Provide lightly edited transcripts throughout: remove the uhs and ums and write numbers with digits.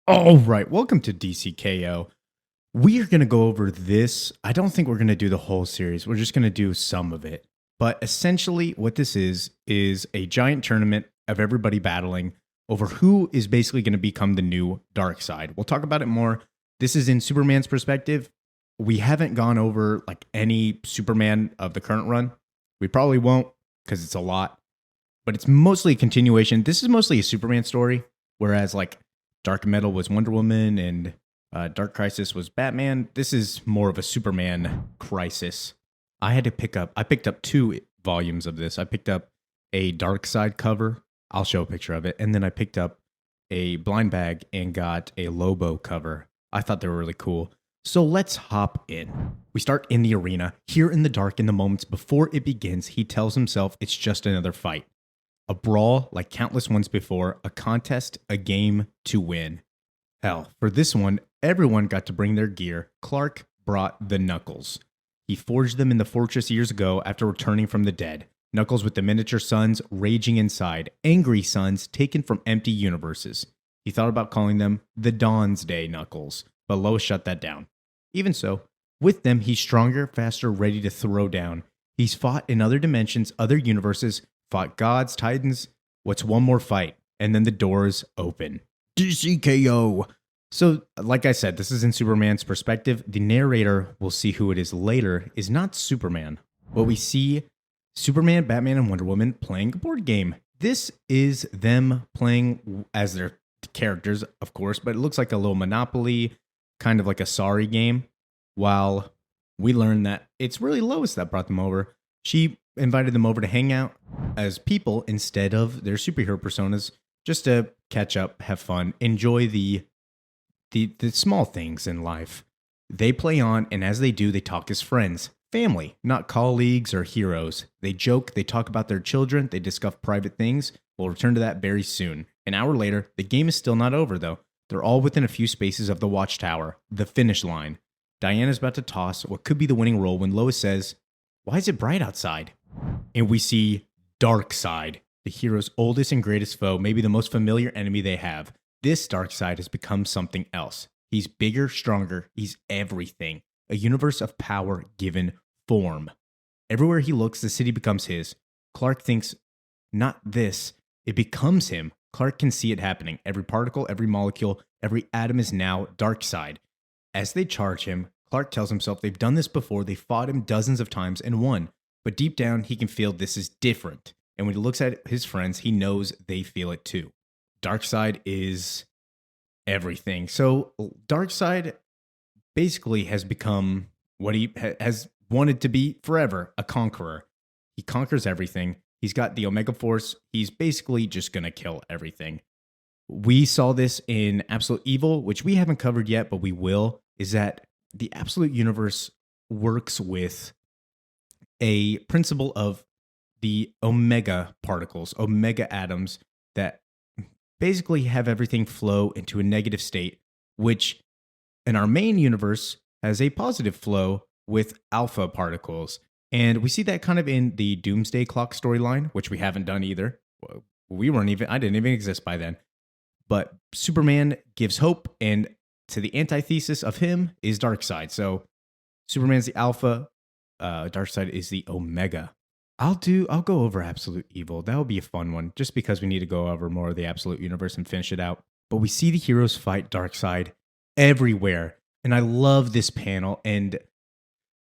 All right, welcome to DC K.O. We are going to go over this. I don't think we're going to do the whole series. We're just going to do some of it. But essentially, what this is a giant tournament of everybody battling over who is basically going to become the new Darkseid. We'll talk about it more. This is in Superman's perspective. We haven't gone over like any Superman of the current run. We probably won't because it's a lot, but it's mostly a continuation. This is mostly a Superman story, whereas like Dark Metal was Wonder Woman and Dark Crisis was Batman. This is more of a Superman crisis. I picked up two volumes of this. I picked up a Darkseid cover. I'll show a picture of it. And then I picked up a blind bag and got a Lobo cover. I thought they were really cool. So let's hop in. We start in the arena. Here in the dark, in the moments before it begins, he tells himself it's just another fight. A brawl like countless ones before, a contest, a game to win. Hell, for this one, everyone got to bring their gear. Clark brought the Knuckles. He forged them in the fortress years ago after returning from the dead. Knuckles with the miniature suns raging inside, angry suns taken from empty universes. He thought about calling them the Dawn's Day Knuckles, but Lois shut that down. Even so, with them, he's stronger, faster, ready to throw down. He's fought in other dimensions, other universes, fought gods, titans. What's one more fight? And then the doors open. DC K.O. So, like I said, this is in Superman's perspective. The narrator, we'll see who it is later, is not Superman. But we see Superman, Batman, and Wonder Woman playing a board game. This is them playing as their characters, of course, but it looks like a little Monopoly, kind of like a Sorry game. While we learn that it's really Lois that brought them over. She invited them over to hang out as people instead of their superhero personas, just to catch up, have fun, enjoy the small things in life. They play on, and as they do, they talk as friends, family, not colleagues or heroes. They joke, they talk about their children, they discuss private things. We'll return to that very soon. An hour later, the game is still not over, though. They're all within a few spaces of the watchtower, the finish line. Diana's about to toss what could be the winning roll when Lois says, "Why is it bright outside?" And we see Darkseid, the hero's oldest and greatest foe, maybe the most familiar enemy they have. This Darkseid has become something else. He's bigger, stronger, he's everything. A universe of power given form. Everywhere he looks, the city becomes his. Clark thinks, not this, it becomes him. Clark can see it happening. Every particle, every molecule, every atom is now Darkseid. As they charge him, Clark tells himself they've done this before, they fought him dozens of times and won. But deep down, he can feel this is different. And when he looks at his friends, he knows they feel it too. Darkseid is everything. So Darkseid basically has become what he has wanted to be forever, a conqueror. He conquers everything. He's got the Omega Force. He's basically just going to kill everything. We saw this in Absolute Evil, which we haven't covered yet, but we will, is that the Absolute Universe works with a principle of the omega particles, omega atoms that basically have everything flow into a negative state, which in our main universe has a positive flow with alpha particles. And we see that kind of in the Doomsday Clock storyline, which we haven't done either. I didn't even exist by then. But Superman gives hope, and to the antithesis of him is Darkseid. So Superman's the alpha, Darkseid is the omega. I'll go over Absolute Evil. That will be a fun one, just because we need to go over more of the Absolute Universe and finish it out. But we see the heroes fight Darkseid everywhere. And I love this panel. And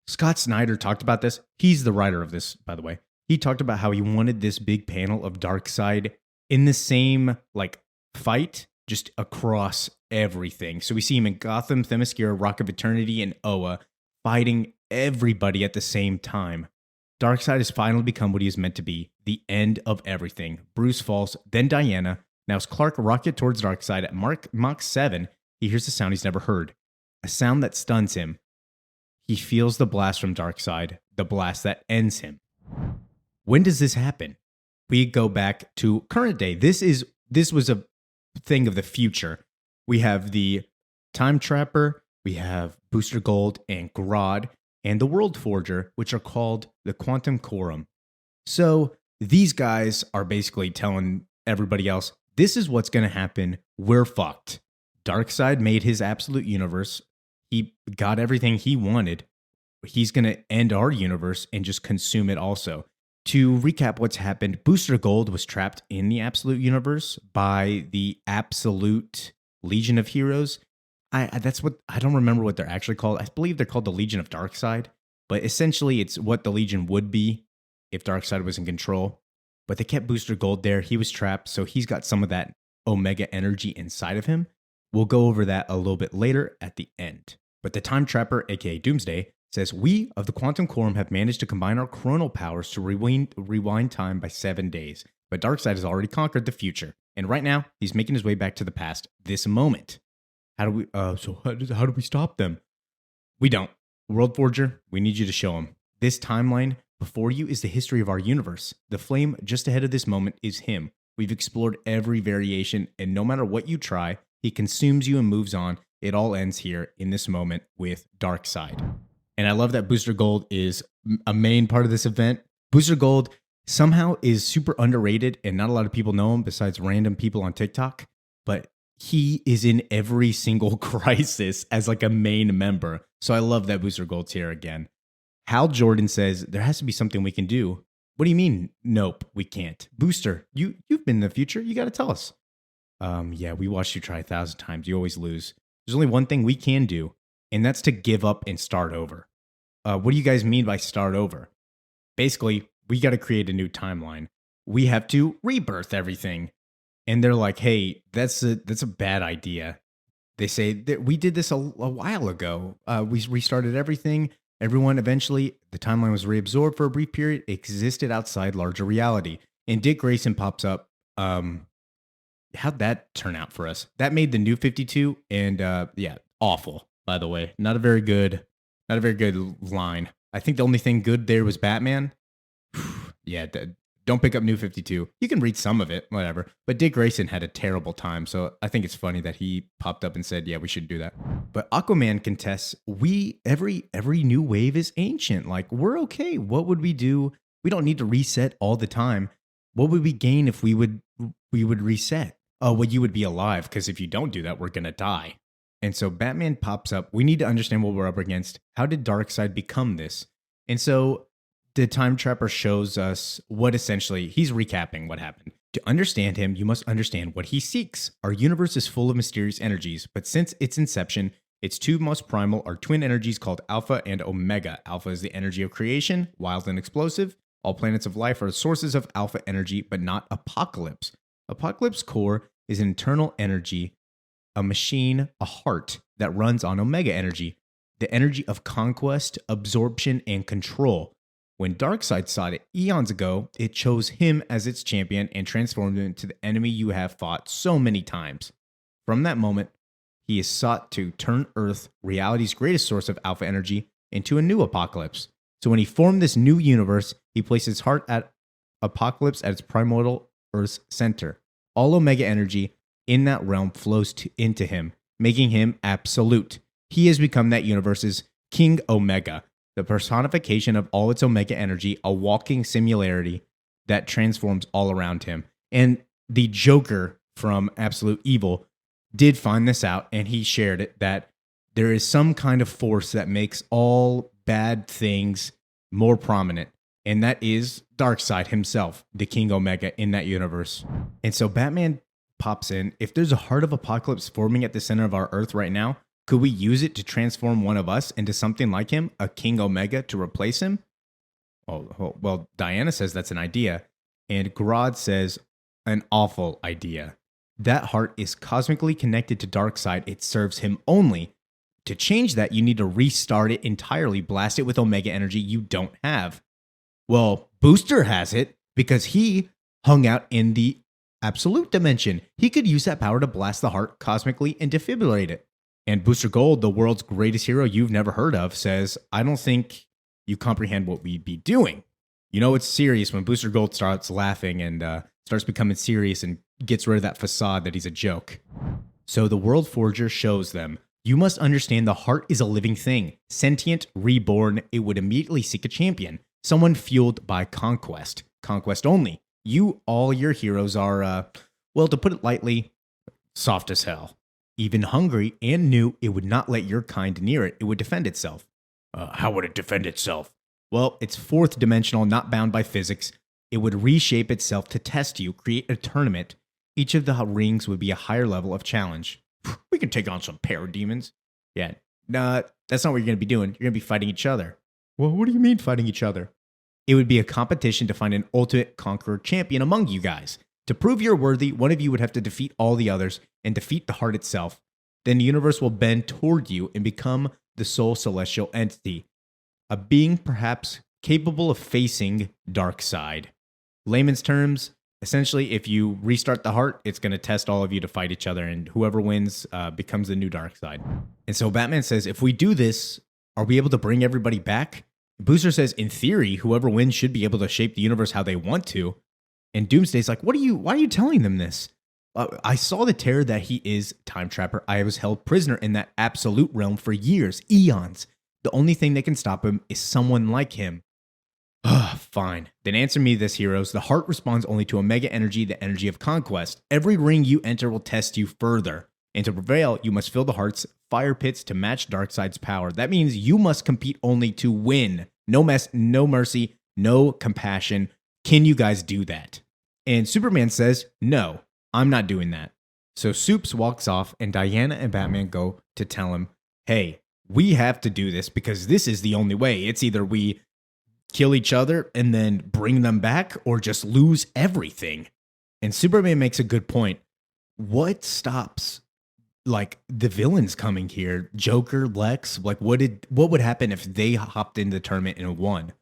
Scott Snyder talked about this. He's the writer of this, by the way. He talked about how he wanted this big panel of Darkseid in the same fight, just across everything. So we see him in Gotham, Themyscira, Rock of Eternity, and Oa fighting everybody at the same time. Darkseid has finally become what he is meant to be, the end of everything. Bruce falls, then Diana. Now as Clark rocket towards Darkseid at Mach 7, he hears a sound he's never heard. A sound that stuns him. He feels the blast from Darkseid, the blast that ends him. When does this happen? We go back to current day. This was a thing of the future. We have the Time Trapper, we have Booster Gold and Grodd, and the World Forger, which are called the Quantum Quorum. So these guys are basically telling everybody else, this is what's going to happen. We're fucked. Darkseid made his absolute universe. He got everything he wanted. He's going to end our universe and just consume it also. To recap what's happened, Booster Gold was trapped in the absolute universe by the absolute Legion of Heroes. That's what I don't remember what they're actually called. I believe they're called the Legion of Darkseid, but essentially it's what the Legion would be if Darkseid was in control. But they kept Booster Gold there. He was trapped, so he's got some of that Omega energy inside of him. We'll go over that a little bit later at the end. But the Time Trapper, aka Doomsday, says, we of the Quantum Quorum have managed to combine our chronal powers to rewind time by 7 days. But Darkseid has already conquered the future. And right now, he's making his way back to the past this moment. How do we stop them? We don't. World Forger, we need you to show him. This timeline before you is the history of our universe. The flame just ahead of this moment is him. We've explored every variation, and no matter what you try, he consumes you and moves on. It all ends here in this moment with Darkseid. And I love that Booster Gold is a main part of this event. Booster Gold somehow is super underrated, and not a lot of people know him besides random people on TikTok, but he is in every single crisis as like a main member. So I love that Booster Gold's here again. Hal Jordan says, there has to be something we can do. What do you mean? Nope, we can't. Booster, you've been in the future. You got to tell us. Yeah, we watched you try 1,000 times. You always lose. There's only one thing we can do, and that's to give up and start over. What do you guys mean by start over? Basically, we got to create a new timeline. We have to rebirth everything. And they're like, hey, that's a bad idea. They say that we did this a while ago. We restarted everything. Everyone eventually, the timeline was reabsorbed for a brief period, existed outside larger reality. And Dick Grayson pops up. How'd that turn out for us? That made the New 52, and yeah, awful, by the way. Not a very good line. I think the only thing good there was Batman. Yeah, don't pick up New 52. You can read some of it, whatever. But Dick Grayson had a terrible time, so I think it's funny that he popped up and said, yeah, we should do that. But Aquaman contests, every new wave is ancient. Like, we're okay. What would we do? We don't need to reset all the time. What would we gain if we would reset? Oh, well, you would be alive, because if you don't do that, we're going to die. And so Batman pops up. We need to understand what we're up against. How did Darkseid become this? And so the Time Trapper shows us what essentially, he's recapping what happened. To understand him, you must understand what he seeks. Our universe is full of mysterious energies, but since its inception, its two most primal are twin energies called Alpha and Omega. Alpha is the energy of creation, wild and explosive. All planets of life are sources of alpha energy, but not Apocalypse. Apocalypse core is an internal energy, a machine, a heart that runs on Omega energy, the energy of conquest, absorption, and control. When Darkseid saw it eons ago, it chose him as its champion and transformed him into the enemy you have fought so many times. From that moment, he is sought to turn Earth, reality's greatest source of alpha energy, into a new Apocalypse. So when he formed this new universe, he placed his heart at Apocalypse at its primordial Earth's center. All Omega energy in that realm flows into him, making him absolute. He has become that universe's King Omega, the personification of all its Omega energy, a walking singularity that transforms all around him. And the Joker from Absolute Evil did find this out, and he shared it, that there is some kind of force that makes all bad things more prominent, and that is Darkseid himself, the King Omega in that universe. And so Batman pops in. If there's a heart of Apocalypse forming at the center of our Earth right now, could we use it to transform one of us into something like him, a King Omega, to replace him? Well, Diana says that's an idea, and Grodd says an awful idea. That heart is cosmically connected to Darkseid. It serves him only. To change that, you need to restart it entirely, blast it with Omega energy you don't have. Well, Booster has it because he hung out in the absolute dimension. He could use that power to blast the heart cosmically and defibrillate it. And Booster Gold, the world's greatest hero you've never heard of, says, I don't think you comprehend what we'd be doing. You know it's serious when Booster Gold starts laughing and starts becoming serious and gets rid of that facade that he's a joke. So the World Forger shows them, you must understand the heart is a living thing. Sentient, reborn, it would immediately seek a champion. Someone fueled by conquest. Conquest only. All your heroes are, well, to put it lightly, soft as hell. even hungry, and knew it would not let your kind near it. It would defend itself. How would it defend itself? Well, it's fourth dimensional, not bound by physics. It would reshape itself to test you, create a tournament. Each of the rings would be a higher level of challenge. We can take on some parademons. Yeah, nah, that's not what you're going to be doing. You're going to be fighting each other. Well, what do you mean fighting each other? It would be a competition to find an ultimate conqueror champion among you guys. To prove you're worthy, one of you would have to defeat all the others and defeat the heart itself. Then the universe will bend toward you and become the sole celestial entity, a being perhaps capable of facing Darkseid. Layman's terms, essentially, if you restart the heart, it's going to test all of you to fight each other, and whoever wins becomes the new Darkseid. And so Batman says, if we do this, are we able to bring everybody back? Booster says, in theory, whoever wins should be able to shape the universe how they want to. And Doomsday's like, why are you telling them this? I saw the terror that he is, Time Trapper. I was held prisoner in that absolute realm for years, eons. The only thing that can stop him is someone like him. Fine. Then answer me this, heroes. The heart responds only to Omega energy, the energy of conquest. Every ring you enter will test you further. And to prevail, you must fill the heart's fire pits to match Darkseid's power. That means you must compete only to win. No mess, no mercy, no compassion. Can you guys do that? And Superman says, no, I'm not doing that. So Supes walks off, and Diana and Batman go to tell him, hey, we have to do this because this is the only way. It's either we kill each other and then bring them back or just lose everything. And Superman makes a good point. What stops the villains coming here? Joker, Lex, what would happen if they hopped into the tournament and won?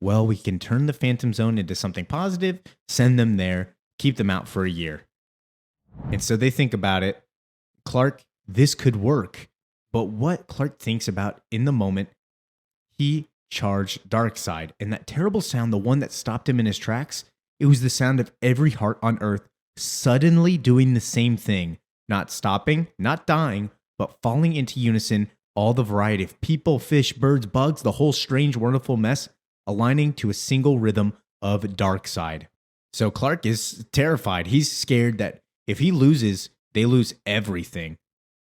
Well, we can turn the Phantom Zone into something positive, send them there, keep them out for a year. And so they think about it. Clark, this could work. But what Clark thinks about in the moment, he charged Darkseid. And that terrible sound, the one that stopped him in his tracks, it was the sound of every heart on Earth suddenly doing the same thing. Not stopping, not dying, but falling into unison, all the variety of people, fish, birds, bugs, the whole strange, wonderful mess, aligning to a single rhythm of Darkseid. So Clark is terrified. He's scared that if he loses, they lose everything.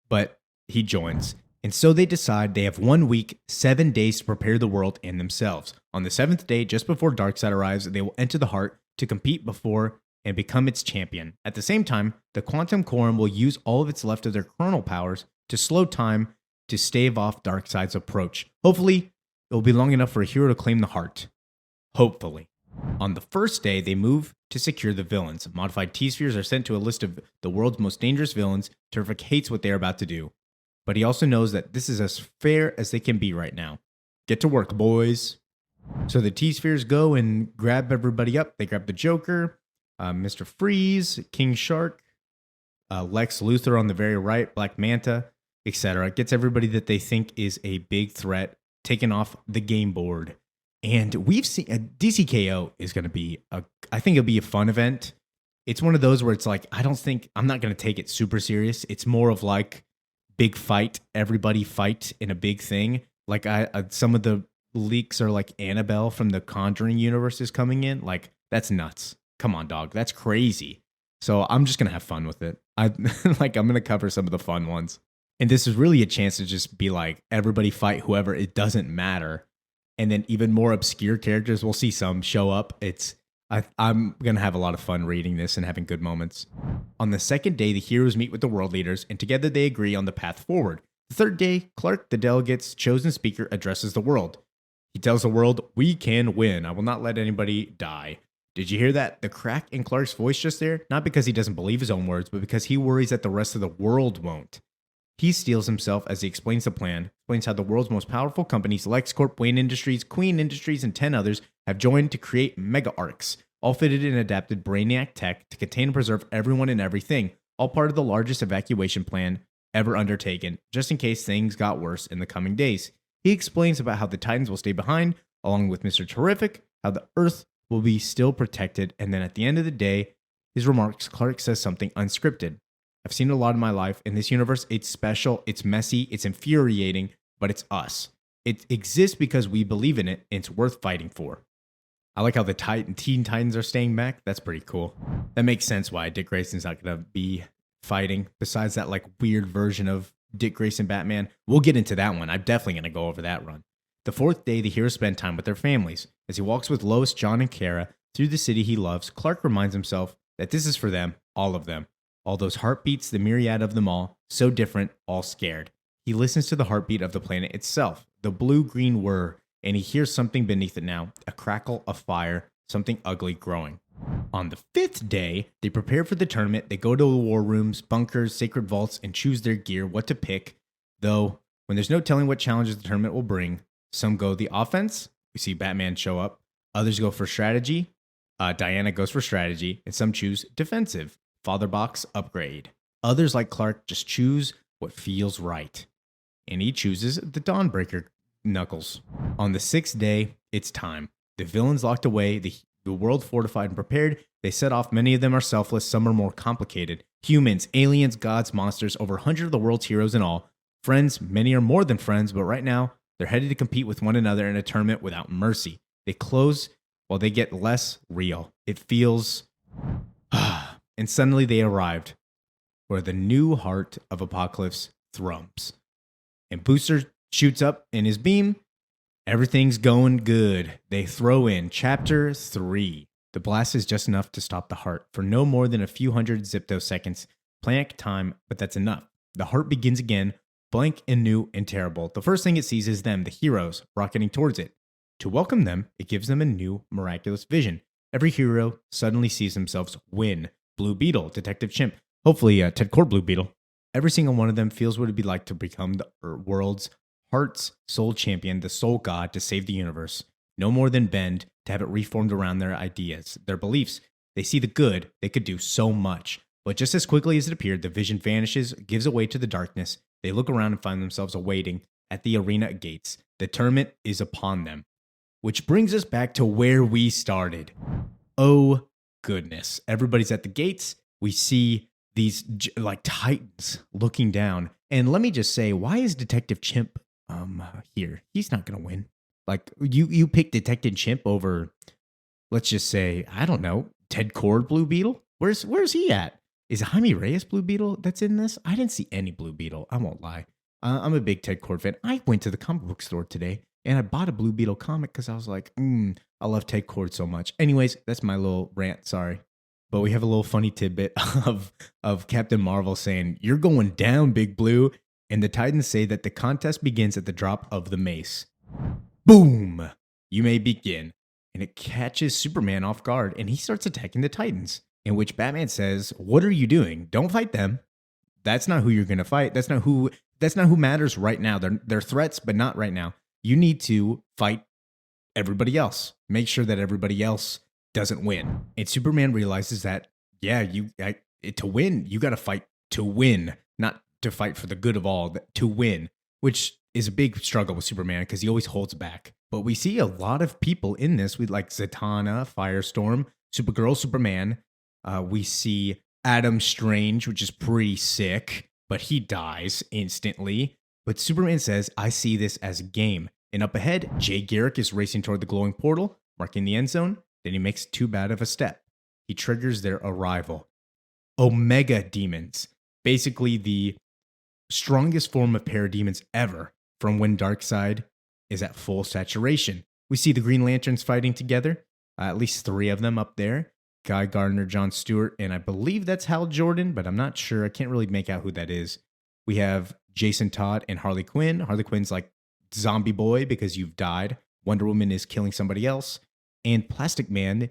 But he joins. And so they decide they have 1 week, 7 days to prepare the world and themselves. On the 7th day, just before Darkseid arrives, they will enter the heart to compete before and become its champion. At the same time, the Quantum Quorum will use all of its left of their chronal powers to slow time to stave off Darkseid's approach. Hopefully, it will be long enough for a hero to claim the heart. Hopefully. On the first day, they move to secure the villains. Modified T-Spheres are sent to a list of the world's most dangerous villains. Terrific hates what they are about to do. But he also knows that this is as fair as they can be right now. Get to work, boys. So the T-Spheres go and grab everybody up. They grab the Joker, Mr. Freeze, King Shark, Lex Luthor on the very right, Black Manta, etc. Gets everybody that they think is a big threat taken off the game board. And we've seen DC K.O. is going to be I think it'll be a fun event. It's one of those where it's like, I'm not going to take it super serious. It's more of like big fight, everybody fight in a big thing. Like some of the leaks are like Annabelle from the Conjuring universe is coming in. Like, that's nuts. Come on, dog. That's crazy. So I'm just going to have fun with it. I'm going to cover some of the fun ones. And this is really a chance to just be like, everybody fight whoever. It doesn't matter. And then even more obscure characters, we'll see some show up. I'm going to have a lot of fun reading this and having good moments. On the second day, the heroes meet with the world leaders, and together they agree on the path forward. The third day, Clark, the delegate's chosen speaker, addresses the world. He tells the world, we can win. I will not let anybody die. Did you hear that? The crack in Clark's voice just there? Not because he doesn't believe his own words, but because he worries that the rest of the world won't. He steals himself as he explains the plan, explains how the world's most powerful companies, LexCorp, Wayne Industries, Queen Industries, and 10 others, have joined to create mega arcs, all fitted and adapted Brainiac tech to contain and preserve everyone and everything, all part of the largest evacuation plan ever undertaken, just in case things got worse in the coming days. He explains about how the Titans will stay behind, along with Mr. Terrific, how the Earth will be still protected, and then at the end of the day, his remarks, Clark says something unscripted. I've seen it a lot in my life. In this universe, it's special, it's messy, it's infuriating, but it's us. It exists because we believe in it, and it's worth fighting for. I like how the Teen Titans are staying back. That's pretty cool. That makes sense why Dick Grayson's not going to be fighting besides that like weird version of Dick Grayson Batman. We'll get into that one. I'm definitely going to go over that run. The fourth day, the heroes spend time with their families. As he walks with Lois, John, and Kara through the city he loves, Clark reminds himself that this is for them, all of them. All those heartbeats, the myriad of them all, so different, all scared. He listens to the heartbeat of the planet itself, the blue-green whir, and he hears something beneath it now, a crackle of fire, something ugly growing. On the fifth day, they prepare for the tournament. They go to the war rooms, bunkers, sacred vaults, and choose their gear, what to pick. Though, when there's no telling what challenges the tournament will bring, some go the offense. We see Batman show up. Others go for strategy. Diana goes for strategy, and some choose defensive. Father Box upgrade. Others, like Clark, just choose what feels right. And he chooses the Dawnbreaker Knuckles. On the sixth day, it's time. The villains locked away, the world fortified and prepared. They set off. Many of them are selfless, some are more complicated. Humans, aliens, gods, monsters, over 100 of the world's heroes in all. Friends, many are more than friends, but right now, they're headed to compete with one another in a tournament without mercy. They close while they get less real. It feels... and suddenly they arrived where the new heart of Apocalypse thrums. And Booster shoots up in his beam. Everything's going good. They throw in Chapter 3. The blast is just enough to stop the heart for no more than a few hundred ziptoseconds. Blank time, but that's enough. The heart begins again, blank and new and terrible. The first thing it sees is them, the heroes, rocketing towards it. To welcome them, it gives them a new, miraculous vision. Every hero suddenly sees themselves win. Blue Beetle, Detective Chimp, hopefully Ted Cord Blue Beetle. Every single one of them feels what it'd be like to become the world's heart's soul champion, the soul god to save the universe. No more than bend to have it reformed around their ideas, their beliefs. They see the good, they could do so much. But just as quickly as it appeared, the vision vanishes, gives away to the darkness. They look around and find themselves awaiting at the arena gates. The tournament is upon them. Which brings us back to where we started. Oh, goodness. Everybody's at the gates. We see these like titans looking down. And let me just say, why is Detective Chimp here? He's not going to win. Like, you pick Detective Chimp over, let's just say, I don't know, Ted Cord Blue Beetle? Where's he at? Is Jaime Reyes Blue Beetle that's in this? I didn't see any Blue Beetle. I won't lie. I'm a big Ted Cord fan. I went to the comic book store today and I bought a Blue Beetle comic because I was like, I love Ted Cord so much. Anyways, that's my little rant. Sorry. But we have a little funny tidbit of Captain Marvel saying, "You're going down, Big Blue." And the Titans say that the contest begins at the drop of the mace. Boom! You may begin. And it catches Superman off guard and he starts attacking the Titans. In which Batman says, "What are you doing? Don't fight them. That's not who you're going to fight. That's not who matters right now. They're threats, but not right now. You need to fight everybody else. Make sure that everybody else doesn't win." And Superman realizes that, to win, you got to fight to win, not to fight for the good of all, to win, which is a big struggle with Superman because he always holds back. But we see a lot of people in this. We like Zatanna, Firestorm, Supergirl, Superman. We see Adam Strange, which is pretty sick, but he dies instantly. But Superman says, "I see this as a game." And up ahead, Jay Garrick is racing toward the glowing portal, marking the end zone. Then he makes too bad of a step. He triggers their arrival. Omega Demons, basically the strongest form of parademons ever from when Darkseid is at full saturation. We see the Green Lanterns fighting together, at least 3 of them up there. Guy Gardner, John Stewart, and I believe that's Hal Jordan, but I'm not sure. I can't really make out who that is. We have Jason Todd and Harley Quinn. Harley Quinn's like zombie boy because you've died. Wonder Woman is killing somebody else. And Plastic Man,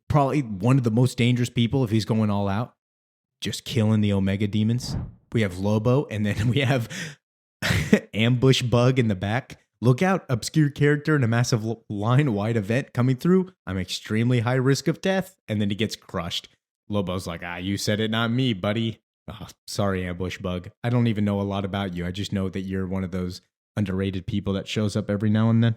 probably one of the most dangerous people if he's going all out, just killing the Omega Demons. We have Lobo, and then we have Ambush Bug in the back. Look out, obscure character in a massive line-wide event coming through. I'm extremely high risk of death. And then he gets crushed. Lobo's like, you said it, not me, buddy. Oh, sorry, Ambush Bug. I don't even know a lot about you. I just know that you're one of those underrated people that shows up every now and then.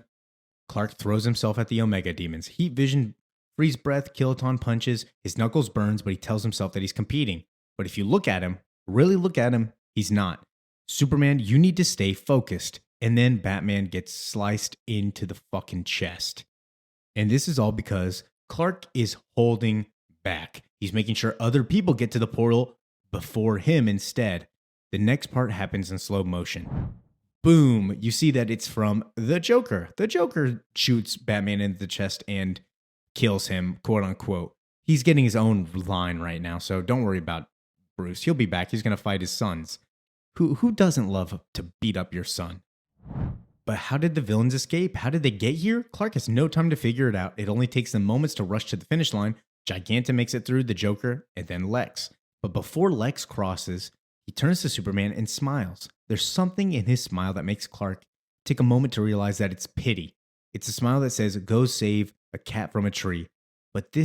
Clark throws himself at the Omega Demons. Heat Vision, Freeze Breath, Kiloton punches. His knuckles burns, but he tells himself that he's competing. But if you look at him, really look at him, he's not. Superman, you need to stay focused. And then Batman gets sliced into the fucking chest. And this is all because Clark is holding back. He's making sure other people get to the portal before him instead. The next part happens in slow motion. Boom, you see that it's from the Joker. The Joker shoots Batman in the chest and kills him, quote unquote. He's getting his own line right now, so don't worry about Bruce. He'll be back. He's going to fight his sons. Who doesn't love to beat up your son? But how did the villains escape? How did they get here? Clark has no time to figure it out. It only takes them moments to rush to the finish line. Giganta makes it through the Joker and then Lex. But before Lex crosses, he turns to Superman and smiles. There's something in his smile that makes Clark take a moment to realize that it's pity. It's a smile that says, go save a cat from a tree. But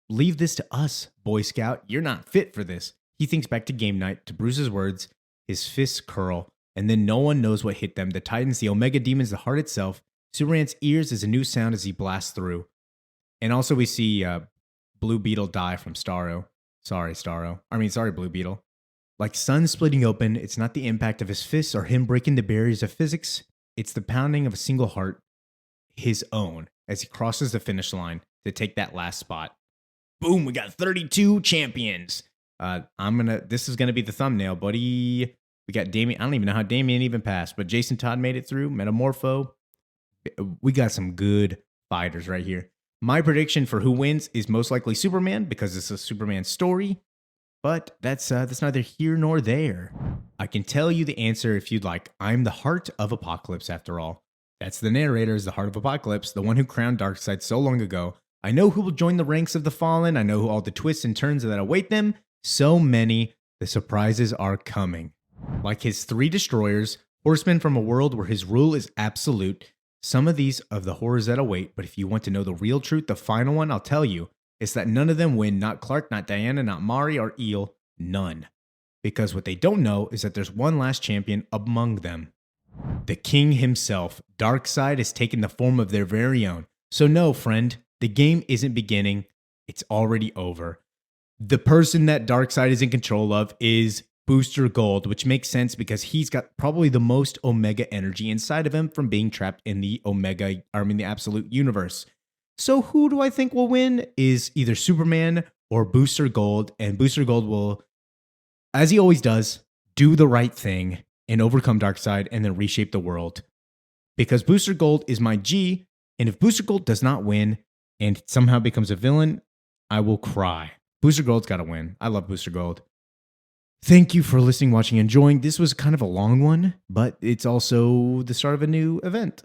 leave this to us, Boy Scout. You're not fit for this. He thinks back to game night, to Bruce's words, his fists curl, and then no one knows what hit them. The Titans, the Omega Demons, the heart itself. Superman's ears is a new sound as he blasts through. And also we see Blue Beetle die from Starro. Sorry, Blue Beetle. Like sun splitting open, it's not the impact of his fists or him breaking the barriers of physics. It's the pounding of a single heart, his own, as he crosses the finish line to take that last spot. Boom, we got 32 champions. This is gonna be the thumbnail, buddy. We got Damian. I don't even know how Damian even passed, but Jason Todd made it through. Metamorpho. We got some good fighters right here. My prediction for who wins is most likely Superman because it's a Superman story, but that's neither here nor there. I can tell you the answer if you'd like. I'm the heart of Apocalypse after all. That's the narrator, is the heart of Apocalypse, the one who crowned Darkseid so long ago. I know who will join the ranks of the fallen. I know who all the twists and turns that await them. So many. The surprises are coming. Like his 3 destroyers, horsemen from a world where his rule is absolute. Some of these are the horrors that await, but if you want to know the real truth, the final one, I'll tell you, is that none of them win. Not Clark, not Diana, not Mari, or Eel. None. Because what they don't know is that there's one last champion among them. The king himself. Darkseid has taken the form of their very own. So no, friend, the game isn't beginning. It's already over. The person that Darkseid is in control of is Booster Gold, which makes sense because he's got probably the most Omega energy inside of him from being trapped in the the Absolute Universe. So who do I think will win is either Superman or Booster Gold, and Booster Gold will, as he always does, do the right thing and overcome Darkseid and then reshape the world. Because Booster Gold is my G, and if Booster Gold does not win and somehow becomes a villain, I will cry. Booster Gold's got to win. I love Booster Gold. Thank you for listening, watching, enjoying. This was kind of a long one, but it's also the start of a new event.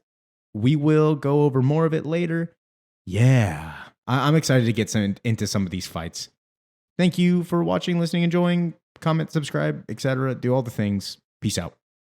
We will go over more of it later. Yeah, I'm excited to get into some of these fights. Thank you for watching, listening, enjoying. Comment, subscribe, etc. Do all the things. Peace out.